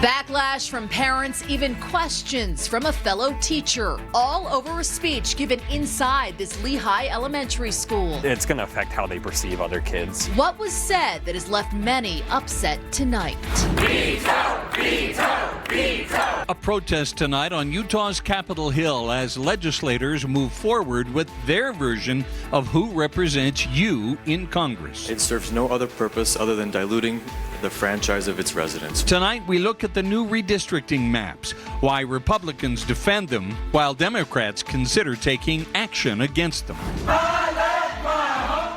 Backlash from parents, even questions from a fellow teacher, all over a speech given inside this Lehigh Elementary School. It's going to affect how they perceive other kids. What was said that has left many upset tonight? Veto! Veto! Veto! A protest tonight on Utah's Capitol Hill as legislators move forward with their version of who represents you in Congress. It serves no other purpose other than diluting the franchise of its residents. Tonight, we look at the new redistricting maps, why Republicans defend them, while Democrats consider taking action against them.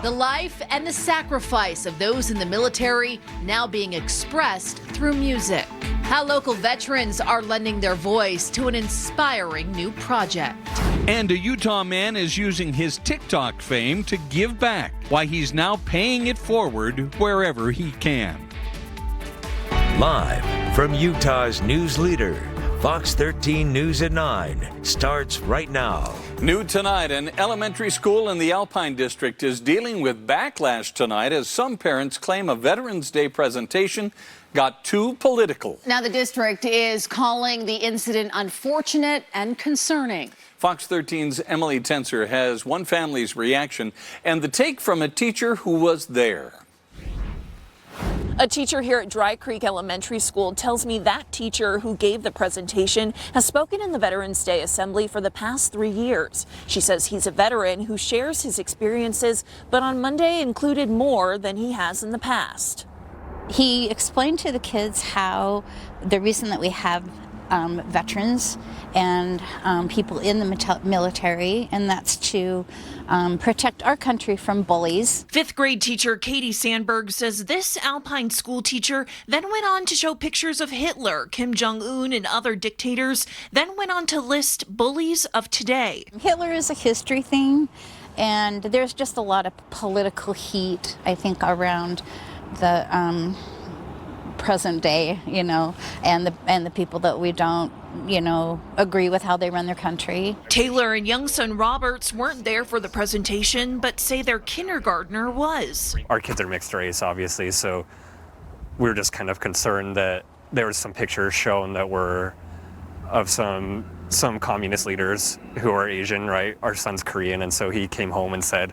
The life and the sacrifice of those in the military now being expressed through music. How local veterans are lending their voice to an inspiring new project. And a Utah man is using his TikTok fame to give back, why he's now paying it forward wherever he can. Live from Utah's news leader, Fox 13 News at 9 starts right now. New tonight, an elementary school in the Alpine District is dealing with backlash tonight as some parents claim a Veterans Day presentation got too political. Now the district is calling the incident unfortunate and concerning. Fox 13's Emily Tenser has one family's reaction and the take from a teacher who was there. A teacher here at Dry Creek Elementary School tells me that teacher who gave the presentation has spoken in the Veterans Day Assembly for the past 3 years. She says he's a veteran who shares his experiences, but on Monday included more than he has in the past. He explained to the kids how the reason that we have veterans and people in the military, and that's to protect our country from bullies. Fifth grade teacher Katie Sandberg says this Alpine school teacher then went on to show pictures of Hitler, Kim Jong-un, and other dictators, then went on to list bullies of today. Hitler is a history thing, and there's just a lot of political heat, I think, around the present day, and the people that we don't, agree with how they run their country. Taylor and young son Roberts weren't there for the presentation, but say their kindergartner was. Our kids are mixed race, obviously, so we were just kind of concerned that there was some pictures shown that were of some communist leaders who are Asian, right? Our son's Korean, and so he came home and said,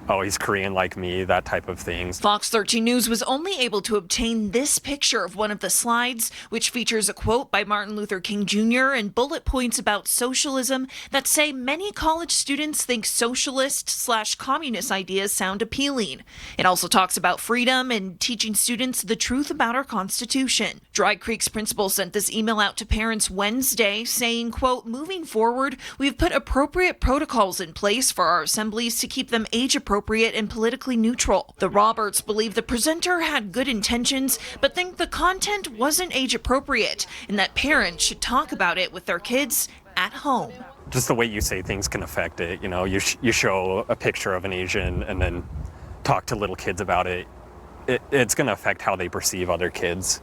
oh, he's Korean like me, that type of thing. Fox 13 News was only able to obtain this picture of one of the slides, which features a quote by Martin Luther King Jr. and bullet points about socialism that say many college students think socialist/communist ideas sound appealing. It also talks about freedom and teaching students the truth about our Constitution. Dry Creek's principal sent this email out to parents Wednesday saying, quote, moving forward, we've put appropriate protocols in place for our assemblies to keep them age appropriate and politically neutral. The Roberts believe the presenter had good intentions, but think the content wasn't age appropriate and that parents should talk about it with their kids at home. Just the way you say things can affect it. You show a picture of an Asian and then talk to little kids about it. It's going to affect how they perceive other kids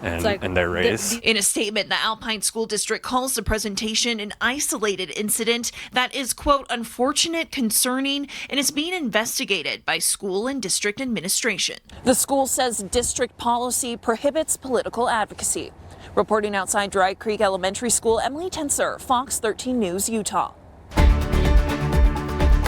and their race. In a statement, the Alpine School District calls the presentation an isolated incident that is, quote, unfortunate, concerning, and is being investigated by school and district administration. The school says district policy prohibits political advocacy. Reporting outside Dry Creek Elementary School, Emily Tenser, Fox 13 News, Utah.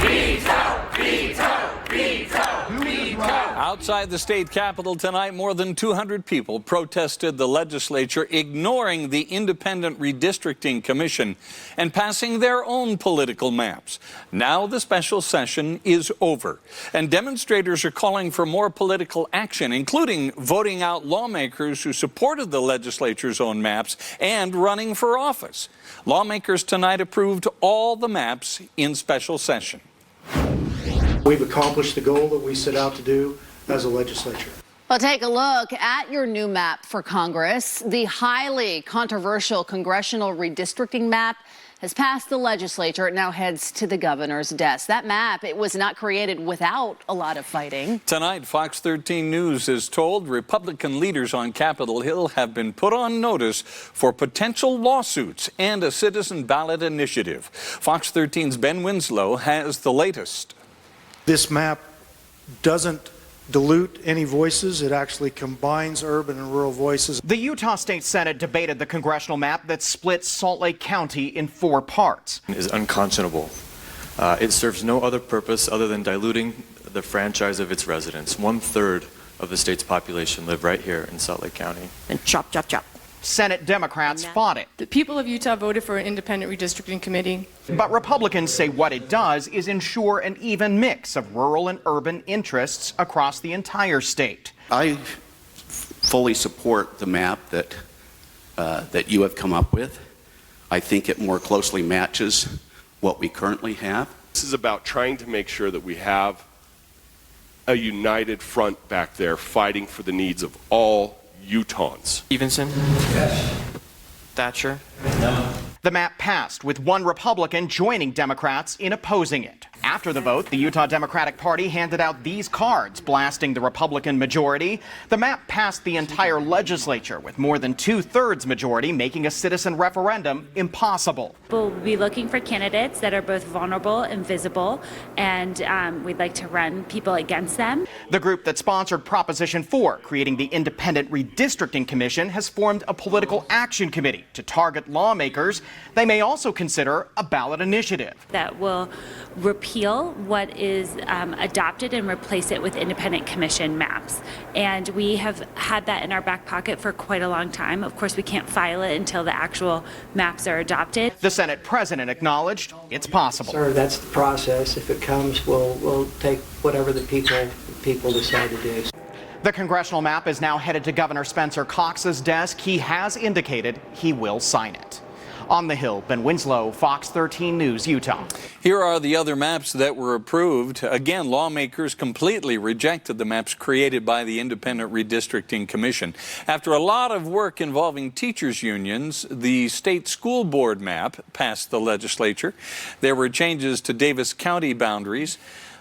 Veto! Veto! Veto! Veto! Outside the state capitol tonight, more than 200 people protested the legislature ignoring the Independent Redistricting Commission and passing their own political maps. Now the special session is over, and demonstrators are calling for more political action, including voting out lawmakers who supported the legislature's own maps and running for office. Lawmakers tonight approved all the maps in special session. We've accomplished the goal that we set out to do as a legislature. Well, take a look at your new map for Congress. The highly controversial congressional redistricting map has passed the legislature. It now heads to the governor's desk. That map, it was not created without a lot of fighting. Tonight, Fox 13 News is told Republican leaders on Capitol Hill have been put on notice for potential lawsuits and a citizen ballot initiative. Fox 13's Ben Winslow has the latest. This map doesn't dilute any voices. It actually combines urban and rural voices. The Utah State Senate debated the congressional map that splits Salt Lake County in 4 parts. Is unconscionable. It serves no other purpose other than diluting the franchise of its residents. 1/3 of the state's population live right here in Salt Lake County. And chop, chop, chop. Senate Democrats fought it. The people of Utah voted for an independent redistricting committee. But Republicans say what it does is ensure an even mix of rural and urban interests across the entire state. I fully support the map that you have come up with. I think it more closely matches what we currently have. This is about trying to make sure that we have a united front back there fighting for the needs of all Utahns. Stevenson? Yes. Thatcher? No. The map passed, with one Republican joining Democrats in opposing it. After the vote, the Utah Democratic Party handed out these cards, blasting the Republican majority. The map passed the entire legislature, with more than 2/3 majority making a citizen referendum impossible. We'll be looking for candidates that are both vulnerable and visible, and we'd like to run people against them. The group that sponsored Proposition 4, creating the Independent Redistricting Commission, has formed a political action committee to target lawmakers. They may also consider a ballot initiative that will repeal what is adopted and replace it with independent commission maps. And we have had that in our back pocket for quite a long time. Of course, we can't file it until the actual maps are adopted. The Senate president acknowledged it's possible. Sir, that's the process. If it comes, we'll take whatever the people decide to do. The congressional map is now headed to Governor Spencer Cox's desk. He has indicated he will sign it. On the Hill, Ben Winslow, Fox 13 News, Utah. Here are the other maps that were approved. Again, lawmakers completely rejected the maps created by the Independent Redistricting Commission. After a lot of work involving teachers' unions, the state school board map passed the legislature. There were changes to Davis County boundaries.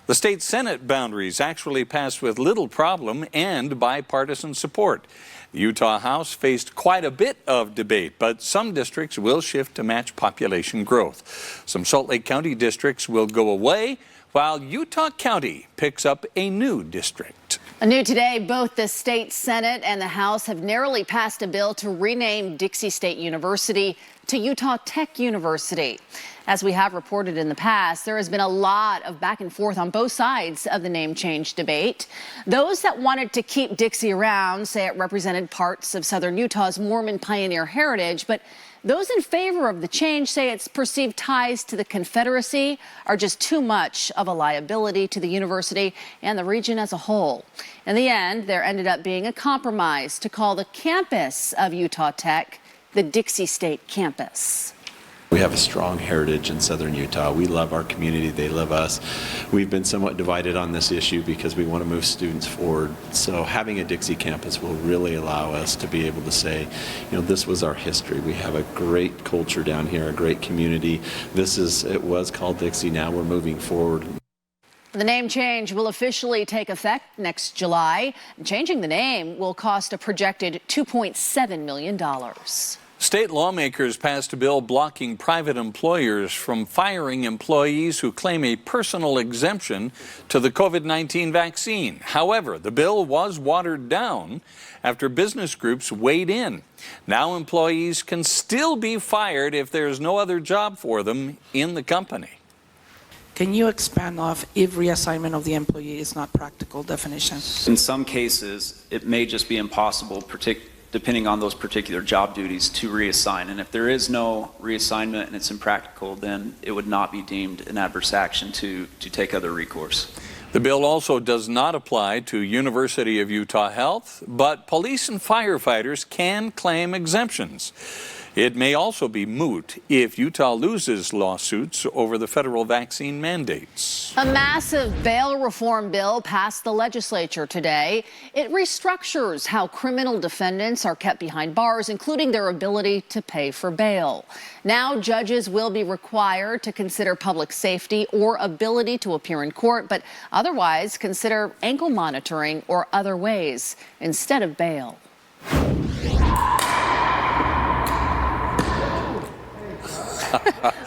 The state Senate boundaries actually passed with little problem and bipartisan support. The Utah House faced quite a bit of debate, but some districts will shift to match population growth. Some Salt Lake County districts will go away, while Utah County picks up a new district. New today, both the state Senate and the House have narrowly passed a bill to rename Dixie State University to Utah Tech University. As we have reported in the past, there has been a lot of back and forth on both sides of the name change debate. Those that wanted to keep Dixie around say it represented parts of southern Utah's Mormon pioneer heritage, but those in favor of the change say its perceived ties to the Confederacy are just too much of a liability to the university and the region as a whole. In the end, there ended up being a compromise to call the campus of Utah Tech the Dixie State Campus. We have a strong heritage in southern Utah. We love our community, they love us. We've been somewhat divided on this issue because we want to move students forward. So having a Dixie campus will really allow us to be able to say, you know, this was our history. We have a great culture down here, a great community. It was called Dixie, now we're moving forward. The name change will officially take effect next July. Changing the name will cost a projected $2.7 million. State lawmakers passed a bill blocking private employers from firing employees who claim a personal exemption to the COVID-19 vaccine. However, the bill was watered down after business groups weighed in. Now employees can still be fired if there's no other job for them in the company. Can you expand off if reassignment of the employee is not practical definition? In some cases, it may just be impossible, depending on those particular job duties, to reassign. And if there is no reassignment and it's impractical, then it would not be deemed an adverse action to take other recourse. The bill also does not apply to University of Utah Health, but police and firefighters can claim exemptions. It may also be moot if Utah loses lawsuits over the federal vaccine mandates. A massive bail reform bill passed the legislature today. It restructures how criminal defendants are kept behind bars, including their ability to pay for bail. Now judges will be required to consider public safety or ability to appear in court, but otherwise consider ankle monitoring or other ways instead of bail.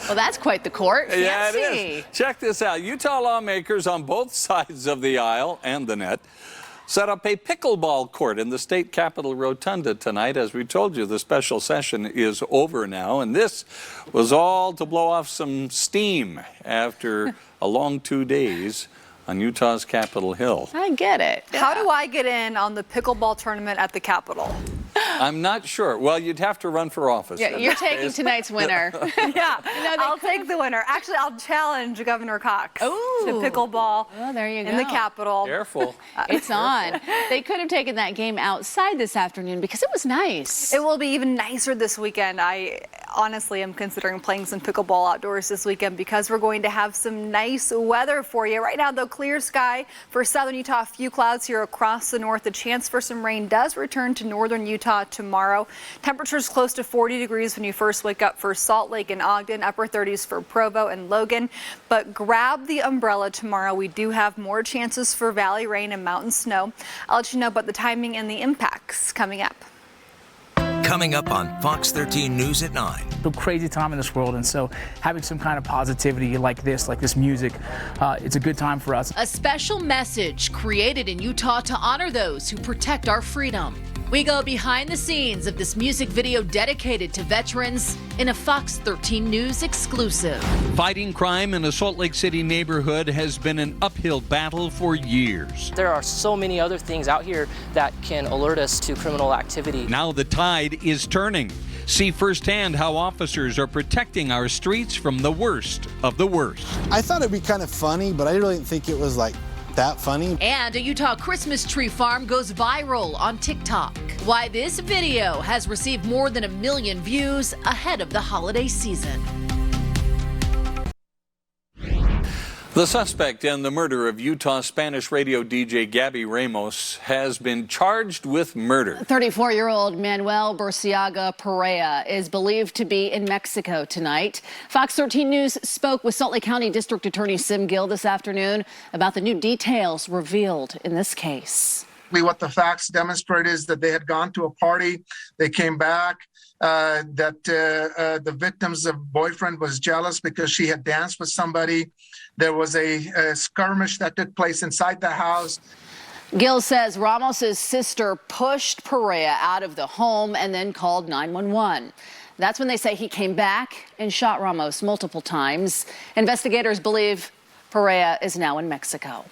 Well, that's quite the court. Yeah, it is. Check this out. Utah lawmakers on both sides of the aisle and the net set up a pickleball court in the state capitol rotunda tonight. As we told you, the special session is over now, and this was all to blow off some steam after a long 2 days on Utah's Capitol Hill. I get it. How do I get in on the pickleball tournament at the Capitol? I'm not sure. Well, you'd have to run for office. Yeah, you're taking tonight's winner. Yeah, I'll take the winner. Actually, I'll challenge Governor Cox to pickleball there you go. in the Capitol. Careful. It's on. They could have taken that game outside this afternoon because it was nice. It will be even nicer this weekend. I honestly am considering playing some pickleball outdoors this weekend because we're going to have some nice weather for you. Right now, though, clear sky for southern Utah. A few clouds here across the north. The chance for some rain does return to northern Utah tomorrow. Temperatures close to 40 degrees when you first wake up for Salt Lake and Ogden, upper 30s for Provo and Logan. But grab the umbrella tomorrow. We do have more chances for valley rain and mountain snow. I'll let you know about the timing and the impacts coming up. Coming up on Fox 13 News at 9. A crazy time in this world, and so having some kind of positivity like this music, it's a good time for us. A special message created in Utah to honor those who protect our freedom. We go behind the scenes of this music video dedicated to veterans in a Fox 13 News exclusive. Fighting crime in a Salt Lake City neighborhood has been an uphill battle for years. There are so many other things out here that can alert us to criminal activity. Now the tide is turning. See firsthand how officers are protecting our streets from the worst of the worst. I thought it'd be kind of funny, but I really didn't think it was like that funny. And a Utah Christmas tree farm goes viral on TikTok. Why this video has received more than 1 million views ahead of the holiday season. The suspect in the murder of Utah Spanish radio DJ Gabby Ramos has been charged with murder. 34-year-old Manuel Burciaga Perea is believed to be in Mexico tonight. Fox 13 News spoke with Salt Lake County District Attorney Sim Gill this afternoon about the new details revealed in this case. What the facts demonstrate is that they had gone to a party, they came back, that the victim's boyfriend was jealous because she had danced with somebody. There was a skirmish that took place inside the house. Gill says Ramos's sister pushed Perea out of the home and then called 911. That's when they say he came back and shot Ramos multiple times. Investigators believe Perea is now in Mexico.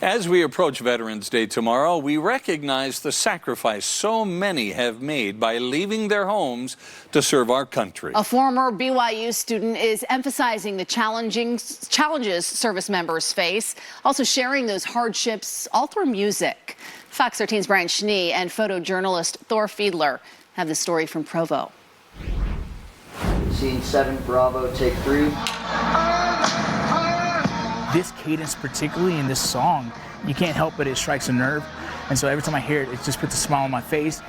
As we approach Veterans Day tomorrow, we recognize the sacrifice so many have made by leaving their homes to serve our country. A former BYU student is emphasizing the challenges service members face, also sharing those hardships all through music. Fox 13's Brian Schnee and photojournalist Thor Fiedler have the story from Provo. Scene 7, Bravo, take 3. This cadence, particularly in this song, you can't help but it strikes a nerve. And so every time I hear it, it just puts a smile on my face.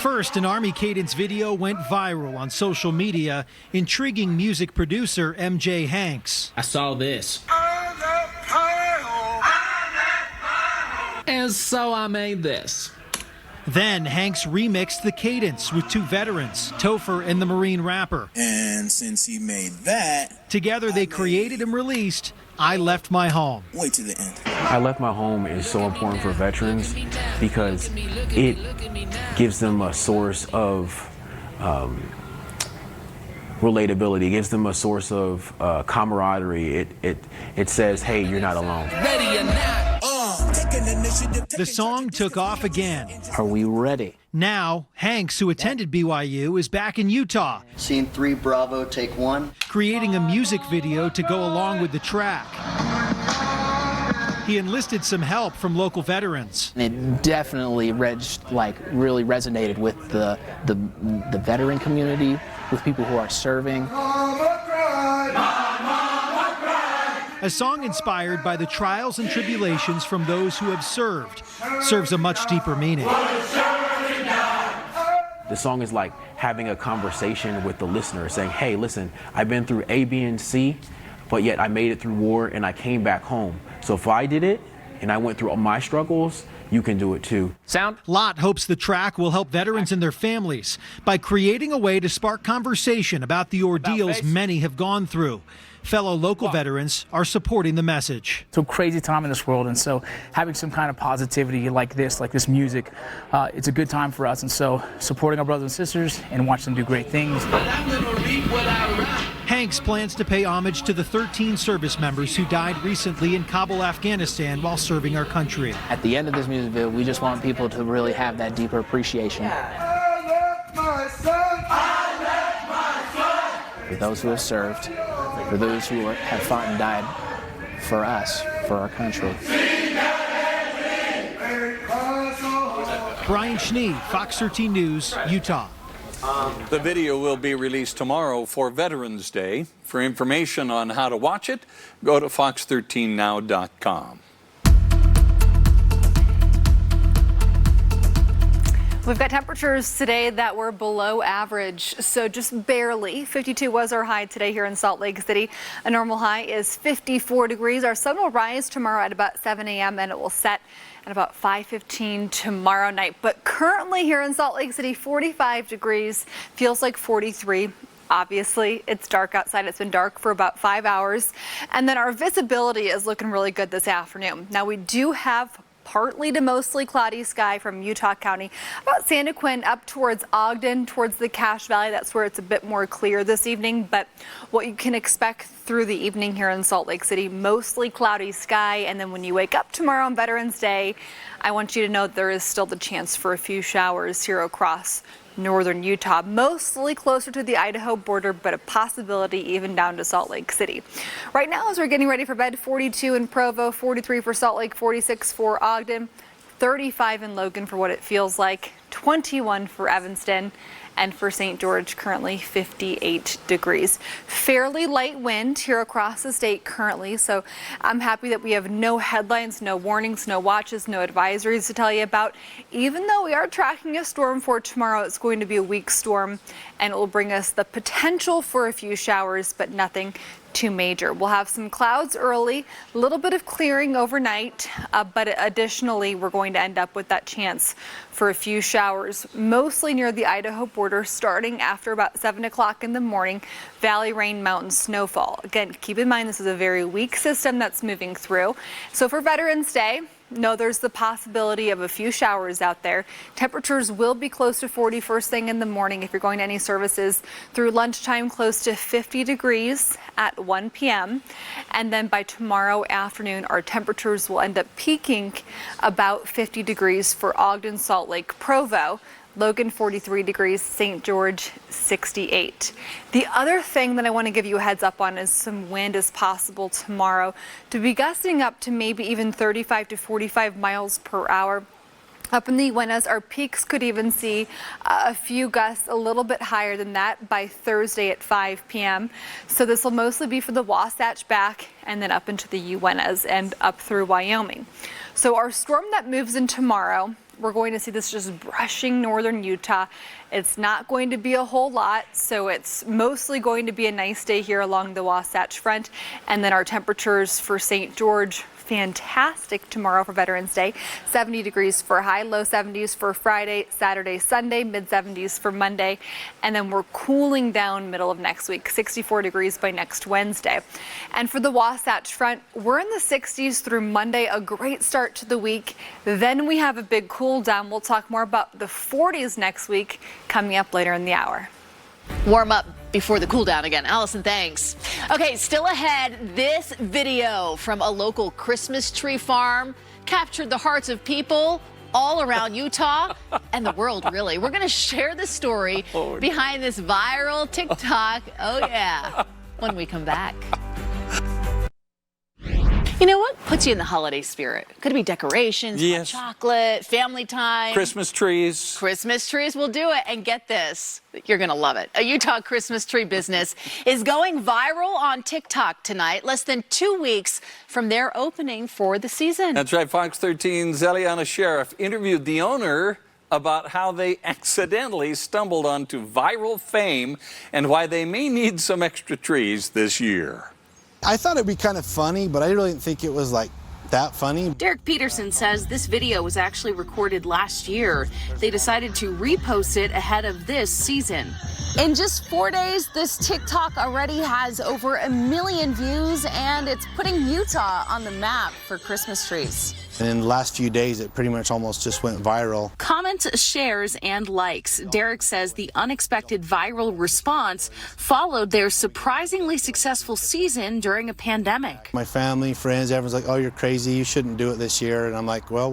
First, an Army cadence video went viral on social media, intriguing music producer MJ Hanks. I saw this. And so I made this. Then Hanks remixed the cadence with two veterans, Topher and the Marine rapper. And since he made that, together they created and released I Left My Home. Wait to the end. I Left My Home is so important for veterans because it gives them a source of relatability, it gives them a source of camaraderie. It says, hey, you're not alone. Ready or not. The song took off again. Are we ready? Now, Hanks, who attended BYU, is back in Utah. Scene 3, Bravo, take 1. Creating a music video to go along with the track. He enlisted some help from local veterans. It definitely really resonated with the veteran community, with people who are serving. A song inspired by the trials and tribulations from those who have served serves a much deeper meaning. The song is like having a conversation with the listener, saying, hey, listen, I've been through A, B, and C, but yet I made it through war and I came back home. So if I did it and I went through all my struggles, you can do it too. Lott hopes the track will help veterans and their families by creating a way to spark conversation about the ordeals many have gone through. Fellow local veterans are supporting the message. It's a crazy time in this world, and so having some kind of positivity like this music, it's a good time for us. And so supporting our brothers and sisters and watching them do great things. Hanks plans to pay homage to the 13 service members who died recently in Kabul, Afghanistan while serving our country. At the end of this music video, we just want people to really have that deeper appreciation for those who have served, for those who have fought and died for us, for our country. Brian Schnee, Fox 13 News, Utah. The video will be released tomorrow for Veterans Day. For information on how to watch it, go to fox13now.com. We've got temperatures today that were below average, so just barely. 52 was our high today here in Salt Lake City. A normal high is 54 degrees. Our sun will rise tomorrow at about 7 a.m. and it will set at about 5:15 tomorrow night. But currently here in Salt Lake City, 45 degrees, feels like 43. Obviously, it's dark outside. It's been dark for about 5 hours. And then our visibility is looking really good this afternoon. Now we do have partly to mostly cloudy sky from Utah County, about Santaquin up towards Ogden, towards the Cache Valley. That's where it's a bit more clear this evening. But what you can expect through the evening here in Salt Lake City, mostly cloudy sky. And then when you wake up tomorrow on Veterans Day, I want you to know there is still the chance for a few showers here across northern Utah, mostly closer to the Idaho border, but a possibility even down to Salt Lake City. Right now, as we're getting ready for bed, 42 in Provo, 43 for Salt Lake, 46 for Ogden, 35 in Logan for what it feels like, 21 for Evanston, and for St. George, currently 58 degrees. Fairly light wind here across the state currently, so I'm happy that we have no headlines, no warnings, no watches, no advisories to tell you about. Even though we are tracking a storm for tomorrow, it's going to be a weak storm, and it will bring us the potential for a few showers, but nothing too major. We'll have some clouds early, a little bit of clearing overnight, but additionally, we're going to end up with that chance for a few showers, mostly near the Idaho border, starting after about 7 o'clock in the morning. Valley rain, mountain snowfall. Again, keep in mind this is a very weak system that's moving through. So for Veterans Day, no, there's the possibility of a few showers out there. Temperatures will be close to 40 first thing in the morning if you're going to any services. Through lunchtime, close to 50 degrees at 1 p.m. And then by tomorrow afternoon, our temperatures will end up peaking about 50 degrees for Ogden, Salt Lake, Provo. Logan 43 degrees, St. George 68. The other thing that I want to give you a heads up on is some wind is possible tomorrow to be gusting up to maybe even 35 to 45 miles per hour. Up in the Uintas, our peaks could even see a few gusts a little bit higher than that by Thursday at 5 p.m. So this will mostly be for the Wasatch back and then up into the Uintas and up through Wyoming. So our storm that moves in tomorrow, we're going to see this just brushing northern Utah. It's not going to be a whole lot, so it's mostly going to be a nice day here along the Wasatch Front. And then our temperatures for St. George, fantastic tomorrow for Veterans Day. 70 degrees for high, low 70s for Friday, Saturday, Sunday, mid 70s for Monday. And then we're cooling down middle of next week, 64 degrees by next Wednesday. And for the Wasatch Front, we're in the 60s through Monday, a great start to the week. Then we have a big cool down. We'll talk more about the 40s next week coming up later in the hour. Warm up before the cool down again. Allison, thanks. Okay, still ahead, this video from a local Christmas tree farm captured the hearts of people all around Utah and the world, really. We're going to share the story behind this viral TikTok. Oh, yeah, when we come back. You know what puts you in the holiday spirit? Could it be decorations, yes, hot chocolate, family time? Christmas trees. Christmas trees will do it. And get this, you're going to love it. A Utah Christmas tree business is going viral on TikTok tonight, less than 2 weeks from their opening for the season. That's right. Fox 13's Eliana Sheriff interviewed the owner about how they accidentally stumbled onto viral fame and why they may need some extra trees this year. I thought it'd be kind of funny, but I really didn't think it was like that funny. Derek Peterson says this video was actually recorded last year. They decided to repost it ahead of this season. In just 4 days, this TikTok already has over 1 million views, and it's putting Utah on the map for Christmas trees. And in the last few days, it pretty much almost just went viral. Comments, shares, and likes. Derek says the unexpected viral response followed their surprisingly successful season during a pandemic. My family, friends, everyone's like, oh, you're crazy, you shouldn't do it this year. And I'm like, well,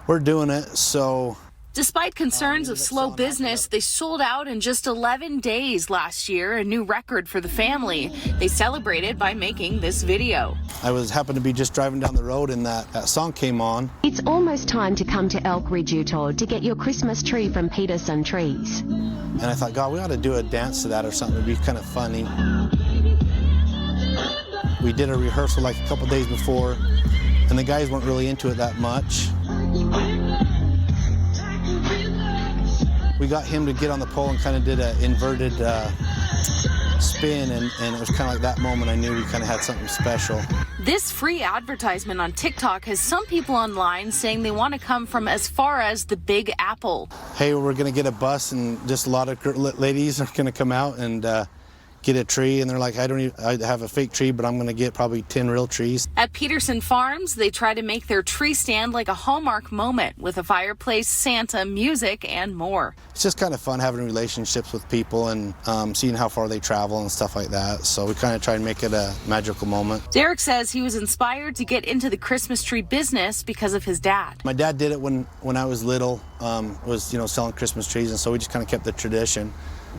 we're doing it, so. Despite concerns of slow business, they sold out in just 11 days last year, a new record for the family. They celebrated by making this video. I happened to be just driving down the road and that song came on. It's almost time to come to Elk Ridge, Utah to get your Christmas tree from Peterson Trees. And I thought, God, we ought to do a dance to that or something. It'd be kind of funny. We did a rehearsal like a couple days before, and the guys weren't really into it that much. We got him to get on the pole and kind of did an inverted spin, and it was kind of like that moment I knew we kind of had something special. This free advertisement on TikTok has some people online saying they want to come from as far as the Big Apple. Hey, we're going to get a bus, and just a lot of ladies are going to come out and get a tree, and they're like, I have a fake tree, but I'm going to get probably 10 real trees. At Peterson Farms, they try to make their tree stand like a Hallmark moment with a fireplace, Santa, music, and more. It's just kind of fun having relationships with people and seeing how far they travel and stuff like that. So we kind of try and make it a magical moment. Derek says he was inspired to get into the Christmas tree business because of his dad. My dad did it when I was little, was selling Christmas trees, and so we just kind of kept the tradition.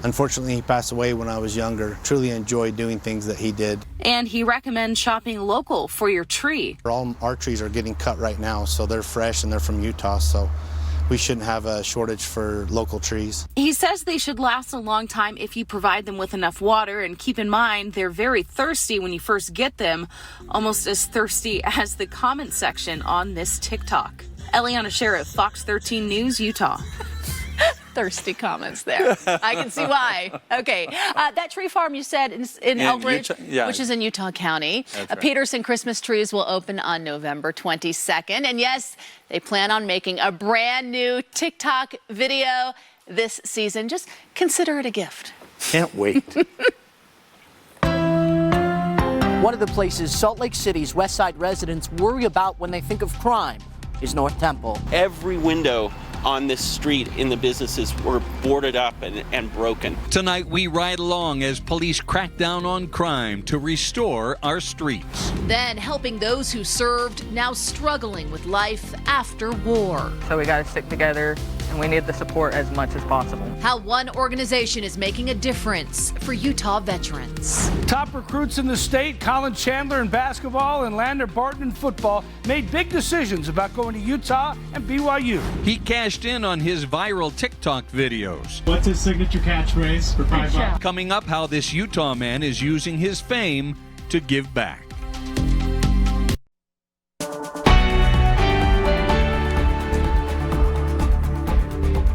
Unfortunately, he passed away when I was younger. Truly enjoyed doing things that he did. And he recommends shopping local for your tree. All our trees are getting cut right now, so they're fresh and they're from Utah, so we shouldn't have a shortage for local trees. He says they should last a long time if you provide them with enough water, and keep in mind they're very thirsty when you first get them, almost as thirsty as the comment section on this TikTok. Eliana Sheriff, Fox 13 News, Utah. Thirsty comments there. I can see why. Okay. That tree farm you said in Elk Ridge, which is in Utah County. Right. Peterson Christmas trees will open on November 22nd. And yes, they plan on making a brand new TikTok video this season. Just consider it a gift. Can't wait. One of the places Salt Lake City's West Side residents worry about when they think of crime is North Temple. Every window on this street in the businesses were boarded up and broken. Tonight we ride along as police crack down on crime to restore our streets. Then helping those who served, now struggling with life after war. So we got to stick together, and we need the support as much as possible. How one organization is making a difference for Utah veterans. Top recruits in the state, Colin Chandler in basketball and Lander Barton in football, made big decisions about going to Utah and BYU. He cashed in on his viral TikTok videos. What's his signature catchphrase for $5? Coming up, how this Utah man is using his fame to give back.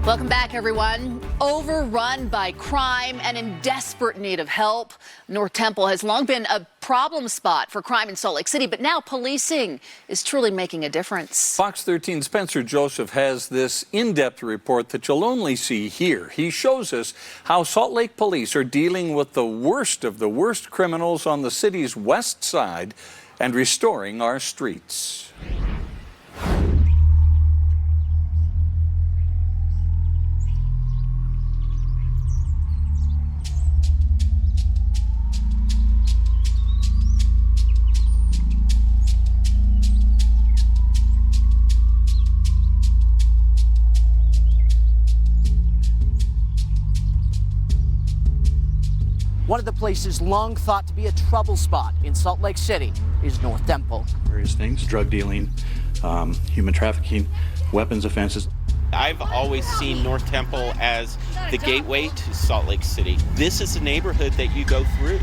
Welcome back, everyone. Overrun by crime and in desperate need of help, North Temple has long been a problem spot for crime in Salt Lake City, but now policing is truly making a difference. Fox 13's Spencer Joseph has this in-depth report that you'll only see here. He shows us how Salt Lake police are dealing with the worst of the worst criminals on the city's west side and restoring our streets. One of the places long thought to be a trouble spot in Salt Lake City is North Temple. Various things, drug dealing, human trafficking, weapons offenses. I've always seen North Temple as the gateway to Salt Lake City. This is a neighborhood that you go through.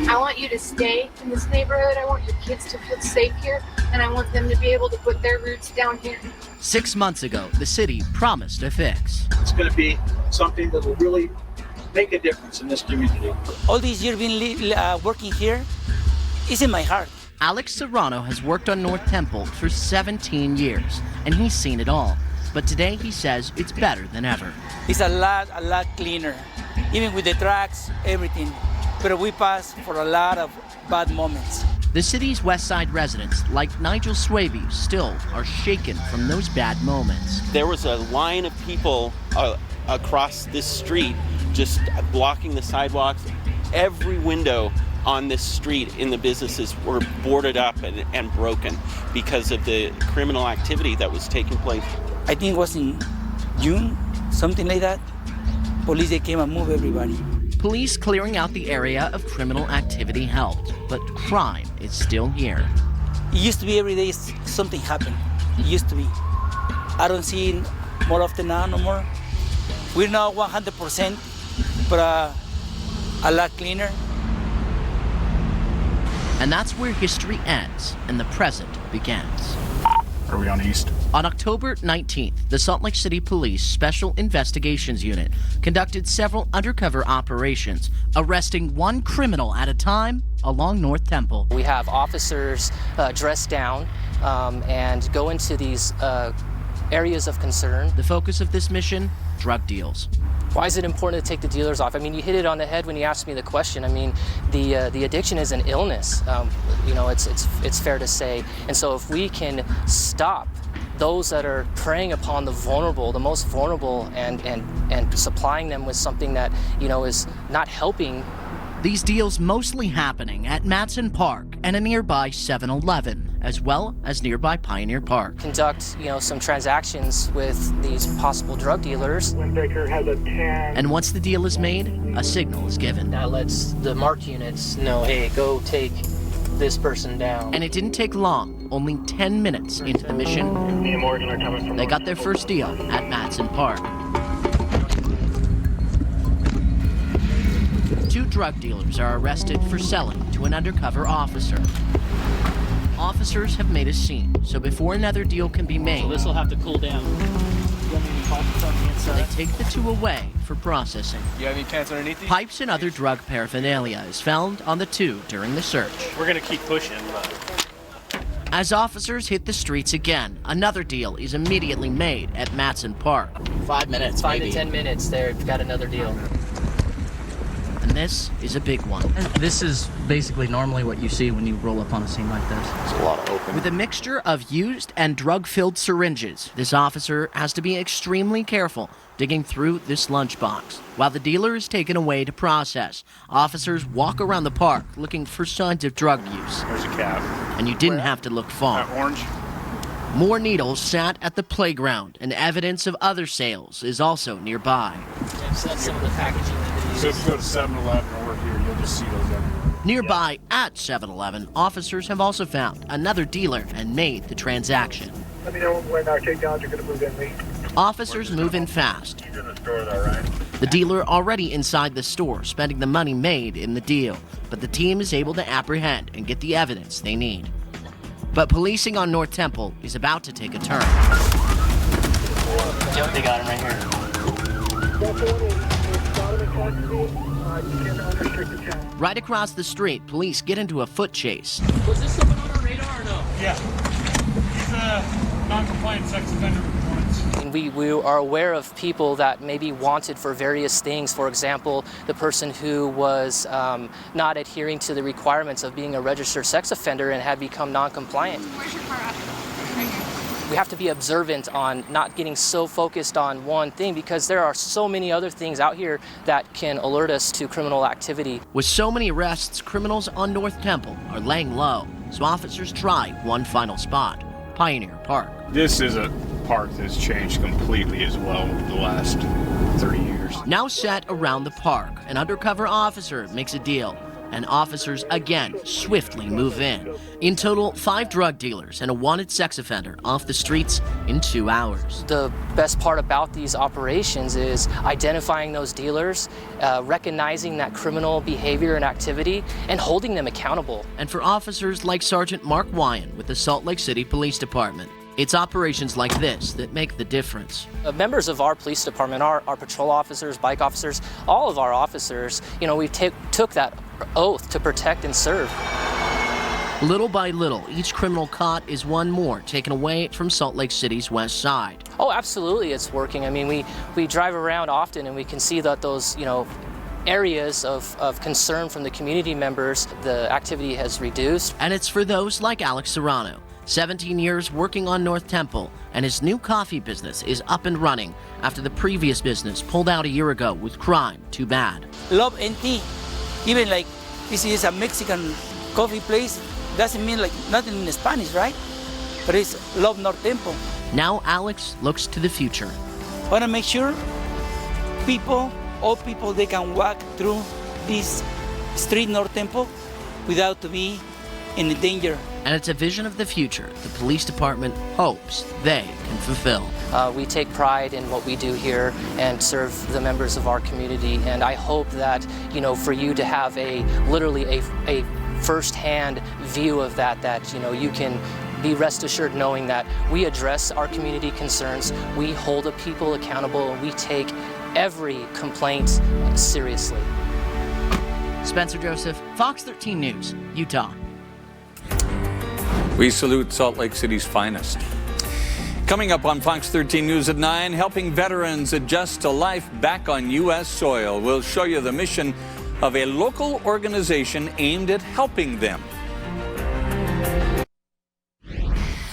I want you to stay in this neighborhood. I want your kids to feel safe here, and I want them to be able to put their roots down here. 6 months ago, the city promised a fix. It's going to be something that will really make a difference in this community. All these years been working here is in my heart. Alex Serrano has worked on North Temple for 17 years, and he's seen it all. But today he says it's better than ever. It's a lot cleaner, even with the tracks, everything. But we pass for a lot of bad moments. The city's West Side residents, like Nigel Swaby, still are shaken from those bad moments. There was a line of people across this street just blocking the sidewalks. Every window on this street in the businesses were boarded up and broken because of the criminal activity that was taking place. I think it was in June, something like that. Police, they came and moved everybody. Police clearing out the area of criminal activity helped, but crime is still here. It used to be every day something happened. It used to be. I don't see it more often now, no more. We're not 100%, but a lot cleaner. And that's where history ends and the present begins. Are we on East? On October 19th, the Salt Lake City Police Special Investigations Unit conducted several undercover operations, arresting one criminal at a time along North Temple. We have officers dressed down and go into these areas of concern. The focus of this mission, drug deals. Why is it important to take the dealers off? I mean, you hit it on the head when you asked me the question. I mean, the addiction is an illness. You know, it's fair to say. And so if we can stop those that are preying upon the vulnerable, the most vulnerable, and supplying them with something that, you know, is not helping. These deals mostly happening at Matson Park and a nearby 7-Eleven, as well as nearby Pioneer Park. Conduct, you know, some transactions with these possible drug dealers. Windbreaker has a 10. And once the deal is made, a signal is given. That lets the marked units know, hey, go take this person down. And it didn't take long, only 10 minutes into the mission, Me and Morgan are coming from they got their first deal at Matson Park. 2 drug dealers are arrested for selling to an undercover officer. Officers have made a scene, so before another deal can be made, This will have to cool down. they take the 2 away for processing. You have any pants underneath these? Pipes and other drug paraphernalia is found on the 2 during the search. We're gonna keep pushing. As officers hit the streets again, another deal is immediately made at Matson Park. 5 minutes, 5 to 10 minutes. They've got another deal. And this is a big one. This is basically normally what you see when you roll up on a scene like this. It's a lot of open. With a mixture of used and drug-filled syringes, this officer has to be extremely careful digging through this lunchbox. While the dealer is taken away to process, officers walk around the park looking for signs of drug use. There's a cap. And you didn't have to look far. Orange. More needles sat at the playground, and evidence of other sales is also nearby. So that's some of the packaging that they use. So if you go to 7-Eleven or here, you'll just see those everywhere. Nearby at 7-Eleven, officers have also found another dealer and made the transaction. Let me know when our takedowns are going to move in, Lee. Officers move in fast. You're in the store, though, right? The dealer already inside the store, spending the money made in the deal, but the team is able to apprehend and get the evidence they need. But policing on North Temple is about to take a turn. Yep, they got him right here. Right across the street, police get into a foot chase. Was this someone on our radar or no? Yeah. He's a non-compliant sex offender reports. And we are aware of people that may be wanted for various things. For example, the person who was not adhering to the requirements of being a registered sex offender and had become non-compliant. Where's your car at? We have to be observant on not getting so focused on one thing because there are so many other things out here that can alert us to criminal activity. With so many arrests, criminals on North Temple are laying low, so officers try one final spot, Pioneer Park. This is a park that's changed completely as well over the last 30 years. Now set around the park, an undercover officer makes a deal, and officers again swiftly move in. In total, 5 drug dealers and a wanted sex offender off the streets in 2 hours. The best part about these operations is identifying those dealers, recognizing that criminal behavior and activity, and holding them accountable. And for officers like Sergeant Mark Wyan with the Salt Lake City Police Department, it's operations like this that make the difference. Members of our police department, our patrol officers, bike officers, all of our officers, you know, we took that oath to protect and serve. Little by little, each criminal caught is one more taken away from Salt Lake City's west side. Oh, absolutely, it's working. I mean, we drive around often and we can see that those, areas of concern from the community members, the activity has reduced. And it's for those like Alex Serrano, 17 years working on North Temple, and his new coffee business is up and running after the previous business pulled out a year ago with crime too bad. Love and tea. Even like this is a Mexican coffee place, doesn't mean like nothing in Spanish, right? But it's Love North Temple. Now Alex looks to the future. Want to make sure all people, they can walk through this street North Temple without to be in danger. And it's a vision of the future the police department hopes they can fulfill. We take pride in what we do here and serve the members of our community, and I hope that, for you to have literally a first-hand view of that, you can be rest assured knowing that we address our community concerns, we hold the people accountable, and we take every complaint seriously. Spencer Joseph, Fox 13 News, Utah. We salute Salt Lake City's finest. Coming up on Fox 13 News at 9, helping veterans adjust to life back on U.S. soil. We'll show you the mission of a local organization aimed at helping them.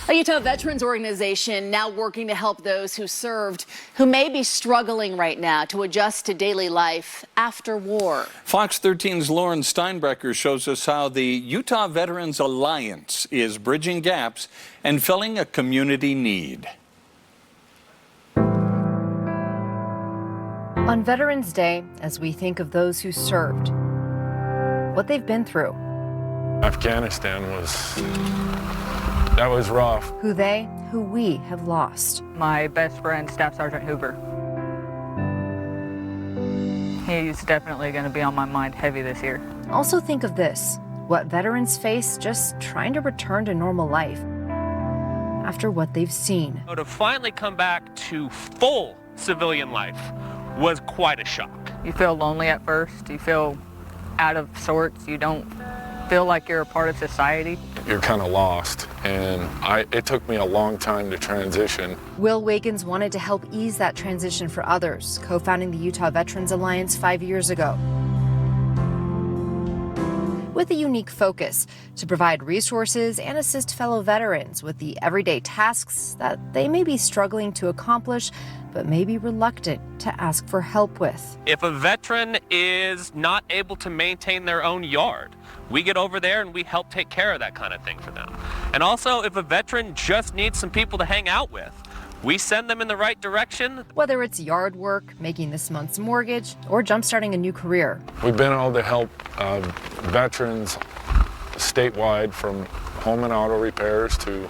A Utah Veterans Organization now working to help those who served who may be struggling right now to adjust to daily life after war. Fox 13's Lauren Steinbrecher shows us how the Utah Veterans Alliance is bridging gaps and filling a community need. On Veterans Day, as we think of those who served, what they've been through. Afghanistan that was rough. Who we have lost. My best friend, Staff Sergeant Hoover. He's definitely going to be on my mind heavy this year. Also think of this, what veterans face just trying to return to normal life after what they've seen. To finally come back to full civilian life was quite a shock. You feel lonely at first. You feel out of sorts. You don't feel like you're a part of society. You're kind of lost, and it took me a long time to transition. Will Wiggins wanted to help ease that transition for others, co-founding the Utah Veterans Alliance 5 years ago. With a unique focus to provide resources and assist fellow veterans with the everyday tasks that they may be struggling to accomplish, but may be reluctant to ask for help with. If a veteran is not able to maintain their own yard, we get over there and we help take care of that kind of thing for them. And also, if a veteran just needs some people to hang out with, we send them in the right direction. Whether it's yard work, making this month's mortgage, or jumpstarting a new career. We've been able to help veterans statewide, from home and auto repairs to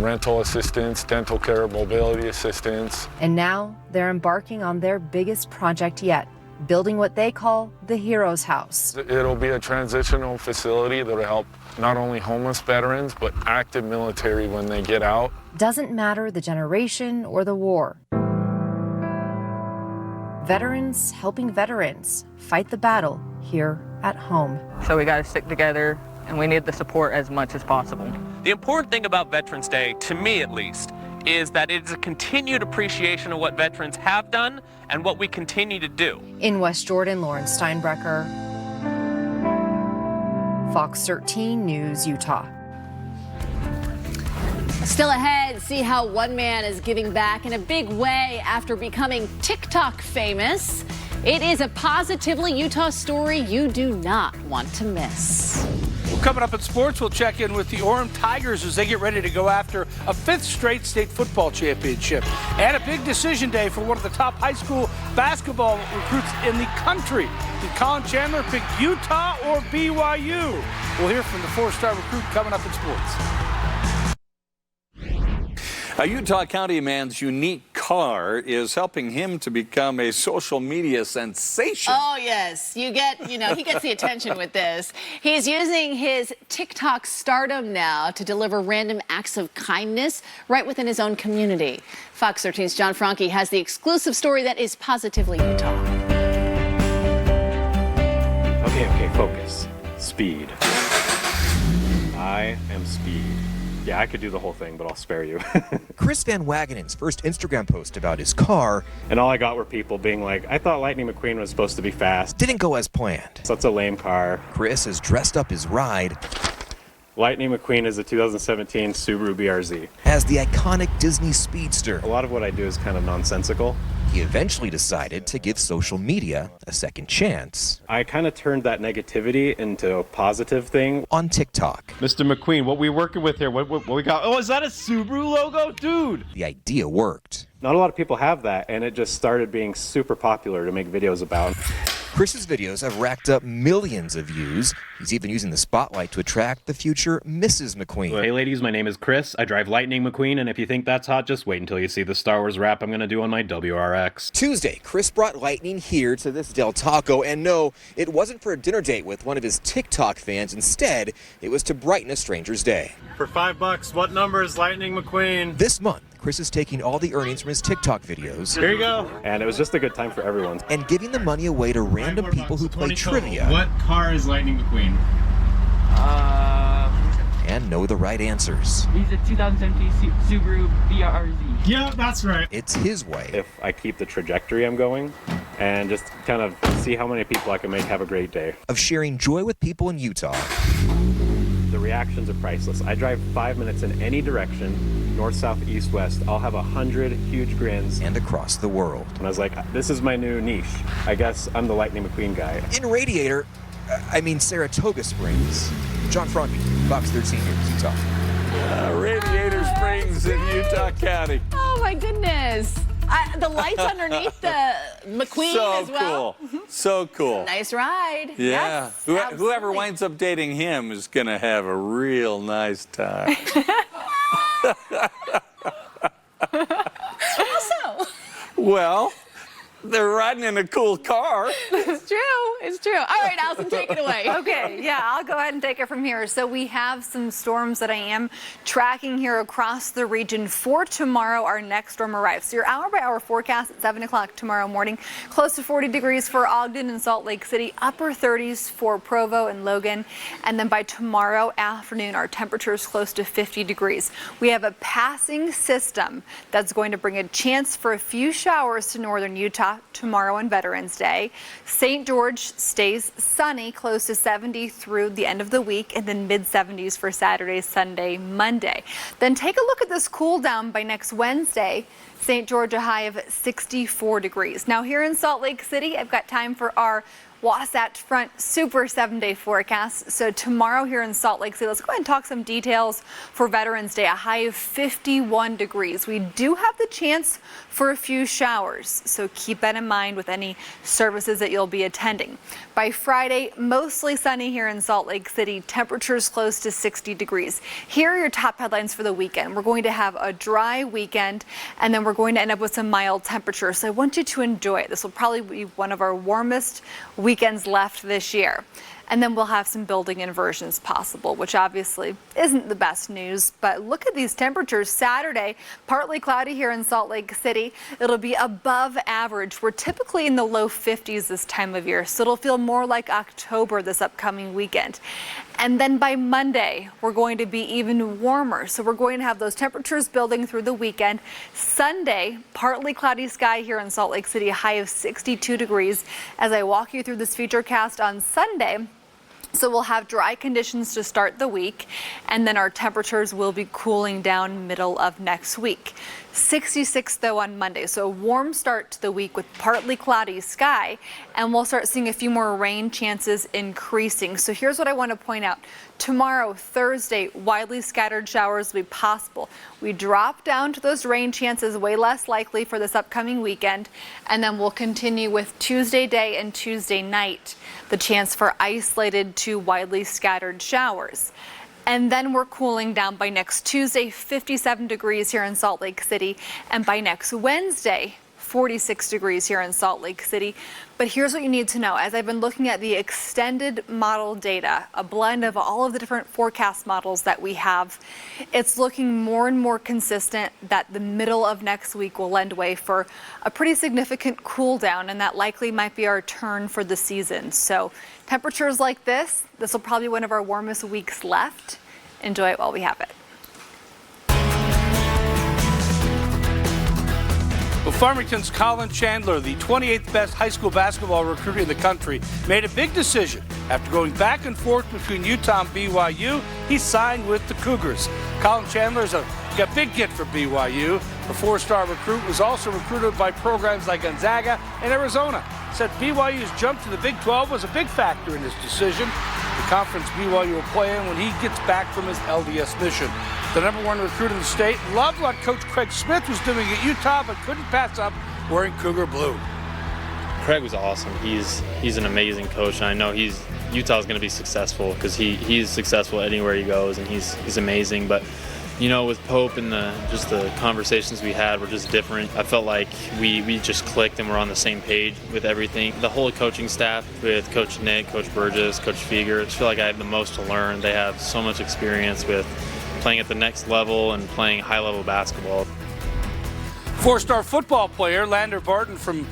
rental assistance, dental care, mobility assistance. And now they're embarking on their biggest project yet, building what they call the Heroes House. It'll be a transitional facility that'll help not only homeless veterans, but active military when they get out. Doesn't matter the generation or the war. Veterans helping veterans fight the battle here at home. So we got to stick together, and we need the support as much as possible. The important thing about Veterans Day, to me at least, is that it is a continued appreciation of what veterans have done and what we continue to do. In West Jordan, Lauren Steinbrecher, Fox 13 News, Utah. Still ahead, see how one man is giving back in a big way after becoming TikTok famous. It is a positively Utah story you do not want to miss. Well, coming up in sports, we'll check in with the Orem Tigers as they get ready to go after a 5th straight state football championship. And a big decision day for one of the top high school basketball recruits in the country. Did Colin Chandler pick Utah or BYU? We'll hear from the 4-star recruit coming up in sports. A Utah County man's unique car is helping him to become a social media sensation. Oh, yes. He gets the attention with this. He's using his TikTok stardom now to deliver random acts of kindness right within his own community. Fox 13's John Franke has the exclusive story that is positively Utah. Okay, focus. Speed. I am speed. Yeah, I could do the whole thing, but I'll spare you. Chris Van Wagenen's first Instagram post about his car. And all I got were people being like, I thought Lightning McQueen was supposed to be fast. Didn't go as planned. So that's a lame car. Chris has dressed up his ride. Lightning McQueen is a 2017 Subaru BRZ. As the iconic Disney Speedster. A lot of what I do is kind of nonsensical. He eventually decided to give social media a second chance. I kind of turned that negativity into a positive thing. On TikTok. Mr. McQueen, what we working with here? What we got? Oh, is that a Subaru logo? Dude! The idea worked. Not a lot of people have that, and it just started being super popular to make videos about. Chris's videos have racked up millions of views. He's even using the spotlight to attract the future Mrs. McQueen. Hey ladies, my name is Chris. I drive Lightning McQueen, and if you think that's hot, just wait until you see the Star Wars rap I'm gonna do on my WRX. Tuesday, Chris brought Lightning here to this Del Taco, and no, it wasn't for a dinner date with one of his TikTok fans. Instead, it was to brighten a stranger's day. For $5, what number is Lightning McQueen? This month, Chris is taking all the earnings from his TikTok videos. Here you go. And it was just a good time for everyone. And giving the money away to random people who play trivia. What car is Lightning McQueen? And know the right answers. He's a 2017 Subaru BRZ. Yeah, that's right. It's his way. If I keep the trajectory I'm going and just kind of see how many people I can make have a great day. Of sharing joy with people in Utah. The reactions are priceless. I drive 5 minutes in any direction, north, south, east, west. I'll have 100 huge grins. And across the world. And I was like, this is my new niche. I guess I'm the Lightning McQueen guy. In Saratoga Springs. John Fromby, Fox 13 News, Utah. Radiator Springs in Utah County. Oh my goodness. The lights underneath the McQueen as well. Cool. So cool. Nice ride. Yeah. Yes, Whoever winds up dating him is going to have a real nice time. Also. Well, they're riding in a cool car. It's true. It's true. All right, Allison, take it away. Okay, yeah, I'll go ahead and take it from here. So we have some storms that I am tracking here across the region for tomorrow. Our next storm arrives. So your hour-by-hour forecast at 7 o'clock tomorrow morning. Close to 40 degrees for Ogden and Salt Lake City. Upper 30s for Provo and Logan. And then by tomorrow afternoon, our temperature is close to 50 degrees. We have a passing system that's going to bring a chance for a few showers to northern Utah tomorrow on Veterans Day. St. George stays sunny, close to 70 through the end of the week, and then mid-70s for Saturday, Sunday, Monday. Then take a look at this cool down by next Wednesday. St. George, a high of 64 degrees. Now here in Salt Lake City, I've got time for our Wasatch Front Super 7-day forecast. So tomorrow here in Salt Lake City, let's go ahead and talk some details for Veterans Day, a high of 51 degrees. We do have the chance for a few showers, so keep that in mind with any services that you'll be attending. By Friday, mostly sunny here in Salt Lake City, temperatures close to 60 degrees. Here are your top headlines for the weekend. We're going to have a dry weekend, and then we're going to end up with some mild temperatures. So I want you to enjoy it. This will probably be one of our warmest weekends left this year. And then we'll have some building inversions possible, which obviously isn't the best news. But look at these temperatures. Saturday, partly cloudy here in Salt Lake City. It'll be above average. We're typically in the low 50s this time of year, so it'll feel more like October this upcoming weekend. And then by Monday, we're going to be even warmer. So we're going to have those temperatures building through the weekend. Sunday, partly cloudy sky here in Salt Lake City, a high of 62 degrees. As I walk you through this futurecast on Sunday, so we'll have dry conditions to start the week, and then our temperatures will be cooling down middle of next week. 66 though on Monday, so a warm start to the week with partly cloudy sky, and we'll start seeing a few more rain chances increasing. So here's what I want to point out. Tomorrow, Thursday, widely scattered showers will be possible. We drop down to those rain chances, way less likely for this upcoming weekend, and then we'll continue with Tuesday day and Tuesday night, the chance for isolated to widely scattered showers. And then we're cooling down by next Tuesday, 57 degrees here in Salt Lake City, and by next Wednesday, 46 degrees here in Salt Lake City. But here's what you need to know. As I've been looking at the extended model data, a blend of all of the different forecast models that we have, it's looking more and more consistent that the middle of next week will lend way for a pretty significant cool down, and that likely might be our turn for the season. So temperatures like this will probably be one of our warmest weeks left. enjoy it while we have it. Well, Farmington's Colin Chandler, the 28th best high school basketball recruit in the country, made a big decision. After going back and forth between Utah and BYU, he signed with the Cougars. Colin Chandler is a big get for BYU. The four-star recruit was also recruited by programs like Gonzaga and Arizona. Said BYU's jump to the Big 12 was a big factor in his decision. The conference BYU will play in when he gets back from his LDS mission. The #1 recruit in the state loved what Coach Craig Smith was doing at Utah, but couldn't pass up wearing Cougar blue. Craig was awesome. He's an amazing coach, and I know Utah's going to be successful because he's successful anywhere he goes, and he's amazing. But you know, with Pope and just the conversations we had were just different. I felt like we just clicked and we're on the same page with everything. The whole coaching staff with Coach Nick, Coach Burgess, Coach Fieger, I just feel like I have the most to learn. They have so much experience with playing at the next level and playing high-level basketball. Four-star football player Lander Barton from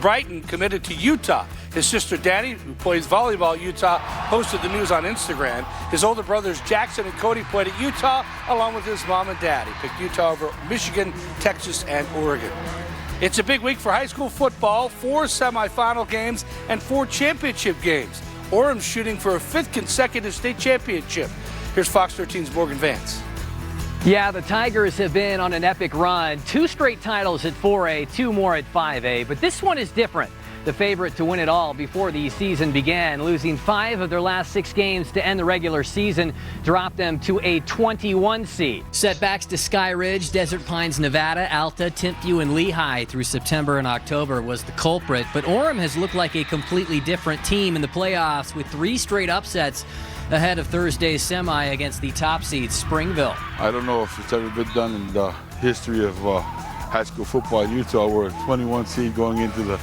Brighton committed to Utah. His sister Danny, who plays volleyball at Utah, posted the news on Instagram. His older brothers Jackson and Cody played at Utah along with his mom and dad. He picked Utah over Michigan, Texas, and Oregon. It's a big week for high school football, 4 semifinal games and 4 championship games. Orem's shooting for a 5th consecutive state championship. Here's Fox 13's Morgan Vance. Yeah, the Tigers have been on an epic run. 2 straight titles at 4A, 2 more at 5A, but this one is different. The favorite to win it all before the season began, losing 5 of their last 6 games to end the regular season, dropped them to a 21 seed. Setbacks to Sky Ridge, Desert Pines, Nevada, Alta, Timpview, and Lehigh through September and October was the culprit, but Orem has looked like a completely different team in the playoffs with 3 straight upsets ahead of Thursday's semi against the top seed, Springville. I don't know if it's ever been done in the history of high school football in Utah where a 21 seed going into the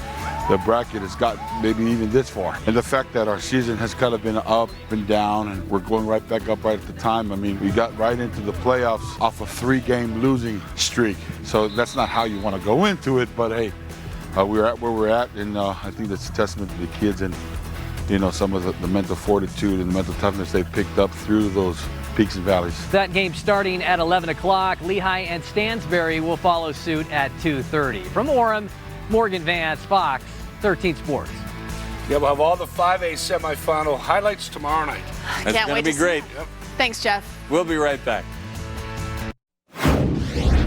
bracket has got maybe even this far. And the fact that our season has kind of been up and down and we're going right back up right at the time. I mean, we got right into the playoffs off a 3-game losing streak. So that's not how you want to go into it, but hey, we're at where we're at, and I think that's a testament to the kids and, you know, some of the mental fortitude and the mental toughness they've picked up through those peaks and valleys. That game starting at 11 o'clock. Lehigh and Stansbury will follow suit at 2:30. From Orem, Morgan Vance, Fox 13 Sports. Yeah, we'll have all the 5A semifinal highlights tomorrow night. It's going to be great. Thanks, Jeff. We'll be right back.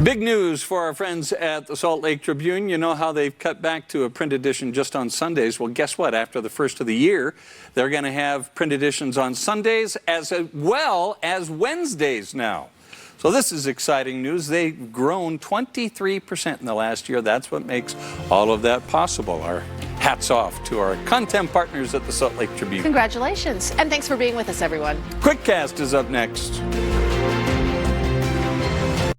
Big news for our friends at the Salt Lake Tribune. You know how they've cut back to a print edition just on Sundays? Well, guess what? After the first of the year, they're going to have print editions on Sundays as well as Wednesdays now. So this is exciting news. They've grown 23% in the last year. That's what makes all of that possible. Our hats off to our content partners at the Salt Lake Tribune. Congratulations. And thanks for being with us, everyone. QuickCast is up next.